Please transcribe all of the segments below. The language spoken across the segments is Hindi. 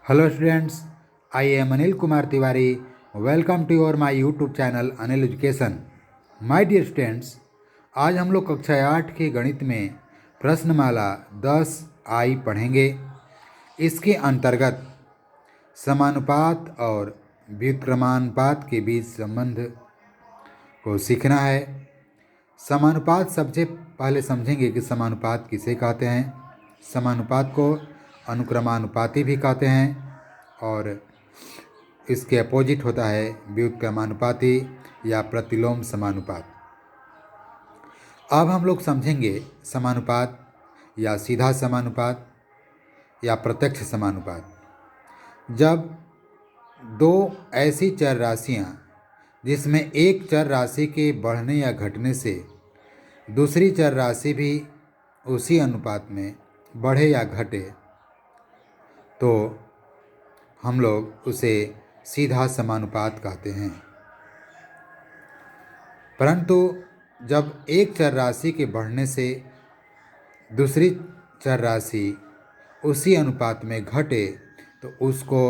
Hello students, I am Anil Kumar Tiwari. Welcome to your my YouTube channel Anil education. My dear students, आज हम लोग कक्षा 8 के गणित में प्रश्नमाला 10 आई पढ़ेंगे। इसके अंतर्गत समानुपात और व्युत्क्रमानुपात के बीच संबंध को सीखना है। समानुपात सबसे पहले समझेंगे कि समानुपात किसे कहते हैं। समानुपात को अनुक्रमानुपाती भी कहते हैं और इसके अपोजिट होता है व्युत्क्रमानुपाती या प्रतिलोम समानुपात। अब हम लोग समझेंगे समानुपात या सीधा समानुपात या प्रत्यक्ष समानुपात। जब दो ऐसी चर राशियां जिसमें एक चर राशि के बढ़ने या घटने से दूसरी चर राशि भी उसी अनुपात में बढ़े या घटे तो हम लोग उसे सीधा समानुपात कहते हैं। परंतु जब एक चर राशि के बढ़ने से दूसरी चर राशि उसी अनुपात में घटे तो उसको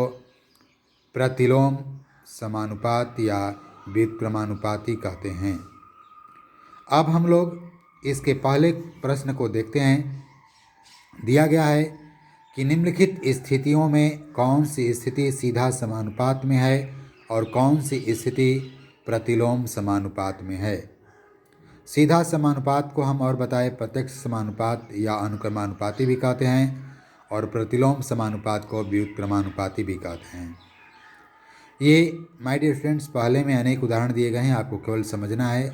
प्रतिलोम समानुपात या व्युत्क्रमानुपाती कहते हैं। अब हम लोग इसके पहले प्रश्न को देखते हैं। दिया गया है कि निम्नलिखित स्थितियों में कौन सी स्थिति सीधा समानुपात में है और कौन सी स्थिति प्रतिलोम समानुपात में है। सीधा समानुपात को हम और बताए प्रत्यक्ष समानुपात या अनुक्रमानुपाती भी कहते हैं और प्रतिलोम समानुपात को व्युत्क्रमानुपाती भी कहते हैं। ये माय डियर फ्रेंड्स पहले में अनेक उदाहरण दिए गए हैं, आपको केवल समझना है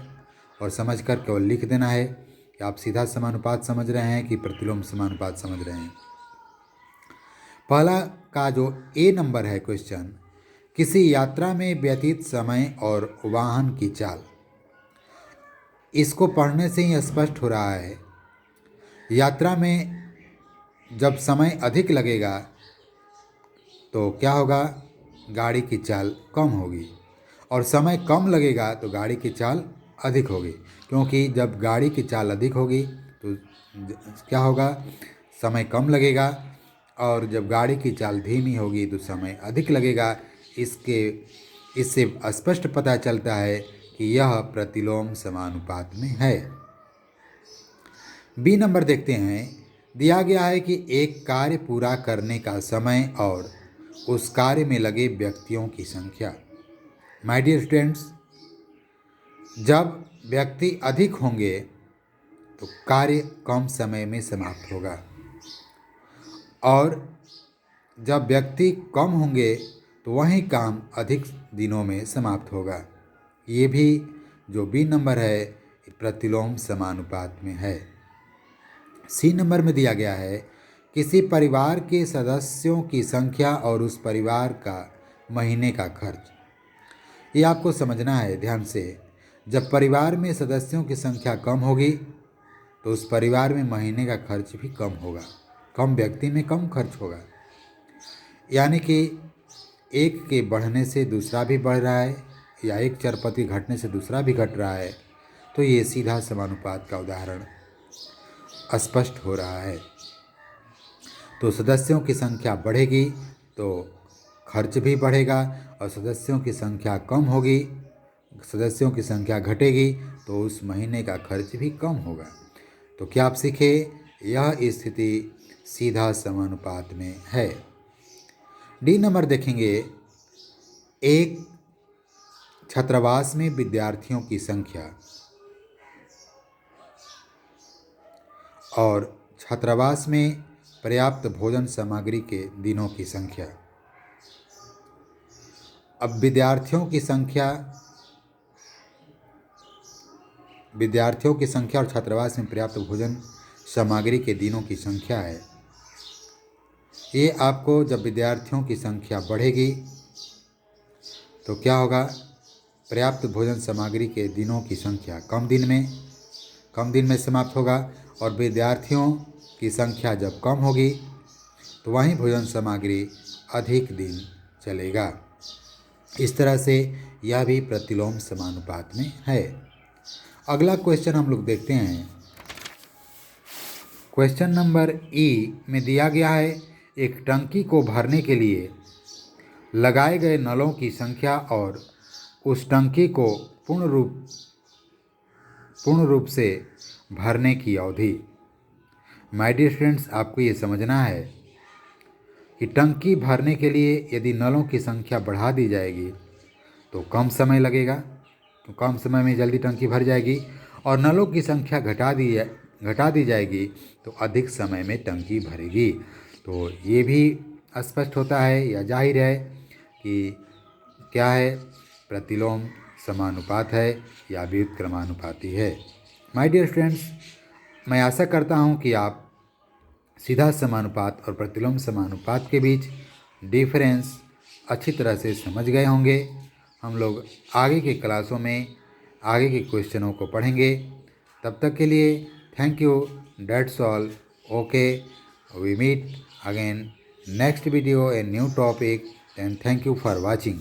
और समझकर केवल लिख देना है कि आप सीधा समानुपात समझ रहे हैं कि प्रतिलोम समानुपात समझ रहे हैं। पहला का जो ए नंबर है क्वेश्चन, किसी यात्रा में व्यतीत समय और वाहन की चाल। इसको पढ़ने से ही स्पष्ट हो रहा है यात्रा में जब समय अधिक लगेगा तो क्या होगा, गाड़ी की चाल कम होगी और समय कम लगेगा तो गाड़ी की चाल अधिक होगी। क्योंकि जब गाड़ी की चाल अधिक होगी तो क्या होगा, समय कम लगेगा और जब गाड़ी की चाल धीमी होगी तो समय अधिक लगेगा। इससे स्पष्ट पता चलता है कि यह प्रतिलोम समानुपात में है। बी नंबर देखते हैं। दिया गया है कि एक कार्य पूरा करने का समय और उस कार्य में लगे व्यक्तियों की संख्या। माय डियर स्टूडेंट्स, जब व्यक्ति अधिक होंगे तो कार्य कम समय में समाप्त होगा और जब व्यक्ति कम होंगे तो वही काम अधिक दिनों में समाप्त होगा। ये भी जो बी नंबर है प्रतिलोम समानुपात में है। सी नंबर में दिया गया है किसी परिवार के सदस्यों की संख्या और उस परिवार का महीने का खर्च। ये आपको समझना है ध्यान से। जब परिवार में सदस्यों की संख्या कम होगी तो उस परिवार में महीने का खर्च भी कम होगा। कम व्यक्ति में कम खर्च होगा, यानी कि एक के बढ़ने से दूसरा भी बढ़ रहा है या एक चरपति घटने से दूसरा भी घट रहा है, तो ये सीधा समानुपात का उदाहरण स्पष्ट हो रहा है। तो सदस्यों की संख्या बढ़ेगी तो खर्च भी बढ़ेगा और सदस्यों की संख्या कम होगी, सदस्यों की संख्या घटेगी तो उस महीने का खर्च भी कम होगा। तो क्या आप सीखे, यह स्थिति सीधा समानुपात में है। डी नंबर देखेंगे। एक छात्रावास में विद्यार्थियों की संख्या और छात्रावास में पर्याप्त भोजन सामग्री के दिनों की संख्या। अब विद्यार्थियों की संख्या और छात्रावास में पर्याप्त भोजन सामग्री के दिनों की संख्या है। ये आपको जब विद्यार्थियों की संख्या बढ़ेगी तो क्या होगा, पर्याप्त भोजन सामग्री के दिनों की संख्या कम दिन में समाप्त होगा और विद्यार्थियों की संख्या जब कम होगी तो वहीं भोजन सामग्री अधिक दिन चलेगा। इस तरह से यह भी प्रतिलोम समानुपात में है। अगला क्वेश्चन हम लोग देखते हैं। क्वेश्चन नंबर ई में दिया गया है एक टंकी को भरने के लिए लगाए गए नलों की संख्या और उस टंकी को पूर्ण रूप से भरने की अवधि। माय डियर स्टूडेंट्स, आपको ये समझना है कि टंकी भरने के लिए यदि नलों की संख्या बढ़ा दी जाएगी तो कम समय लगेगा, तो कम समय में जल्दी टंकी भर जाएगी, और नलों की संख्या घटा दी जाएगी तो अधिक समय में टंकी भरेगी। तो ये भी स्पष्ट होता है या जाहिर है कि क्या है, प्रतिलोम समानुपात है या व्युत्क्रमानुपाती है। माय डियर स्टूडेंट्स, मैं आशा करता हूँ कि आप सीधा समानुपात और प्रतिलोम समानुपात के बीच डिफरेंस अच्छी तरह से समझ गए होंगे। हम लोग आगे के क्लासों में आगे के क्वेश्चनों को पढ़ेंगे। तब तक के लिए thank you, that's all, okay, we meet again next video a new topic, and thank you for watching.